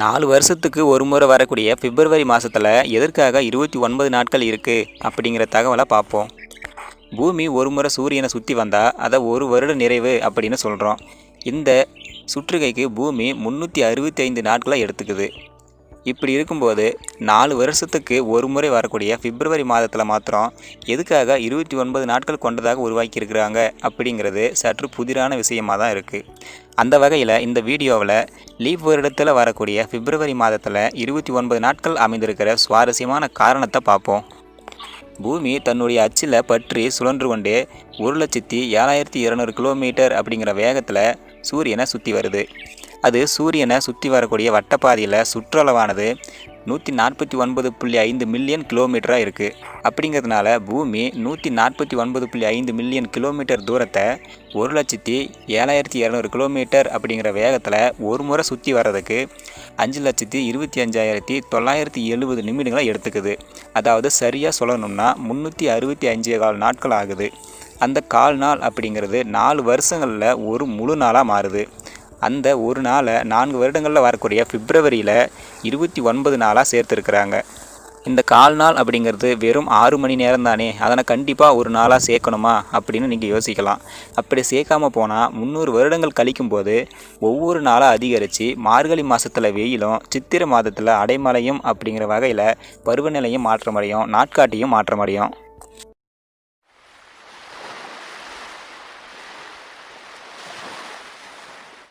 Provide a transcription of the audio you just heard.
4 வருஷத்துக்கு ஒரு முறை வரக்கூடிய பிப்ரவரி மாதத்தில் எதற்காக 29 நாட்கள் இருக்குது அப்படிங்கிற தகவலை பார்ப்போம். பூமி ஒரு முறை சூரியனை சுற்றி வந்தால் அதை ஒரு வருட நிறைவு அப்படின்னு சொல்கிறோம். இந்த சுற்றுகைக்கு பூமி 365 நாட்களை எடுத்துக்குது. இப்படி இருக்கும்போது 4 வருஷத்துக்கு ஒரு முறை வரக்கூடிய பிப்ரவரி மாதத்தில் மாத்திரம் எதுக்காக 29 நாட்கள் கொண்டதாக உருவாக்கியிருக்கிறாங்க அப்படிங்கிறது சற்று புதிரான விஷயமாக தான் இருக்குது. அந்த வகையில் இந்த வீடியோவில் லீப் வருடத்தில் வரக்கூடிய பிப்ரவரி மாதத்தில் 29 நாட்கள் அமைந்திருக்கிற சுவாரஸ்யமான காரணத்தை பார்ப்போம். பூமி தன்னுடைய அச்சில் பற்றி சுழன்று கொண்டே 1,07,200 கிலோமீட்டர் அப்படிங்கிற வேகத்தில் சூரியனை சுற்றி வருது. அது சூரியனை சுற்றி வரக்கூடிய வட்டப்பாதையில் சுற்றளவானது 149.5 மில்லியன் கிலோமீட்டராக இருக்குது. அப்படிங்கிறதுனால பூமி 149.5 மில்லியன் கிலோமீட்டர் தூரத்தை 1,07,200 கிலோமீட்டர் அப்படிங்கிற வேகத்தில் ஒரு முறை சுற்றி வர்றதுக்கு 5,25,970 நிமிடங்களை எடுத்துக்குது. அதாவது சரியாக சொல்லணும்னா 365 நாட்கள் ஆகுது. அந்த கால் நாள் அப்படிங்கிறது 4 வருஷங்களில் ஒரு முழு நாளாக மாறுது. அந்த ஒரு நாளை 4 வருடங்களில் வரக்கூடிய பிப்ரவரியில் 29 நாளாக சேர்த்துருக்குறாங்க. இந்த கால் நாள் அப்படிங்கிறது வெறும் 6 மணி நேரம் தானே, அதனை கண்டிப்பாக ஒரு நாளாக சேர்க்கணுமா அப்படின்னு நீங்கள் யோசிக்கலாம். அப்படி சேர்க்காமல் போனால் 300 வருடங்கள் கழிக்கும்போது ஒவ்வொரு நாளாக அதிகரித்து மார்கழி மாதத்தில் வெயிலும் சித்திரை மாதத்தில் அடைமழையும் அப்படிங்கிற வகையில் பருவநிலையும் மாற்றமடையும், நாட்காட்டியும் மாற்றமடையும்.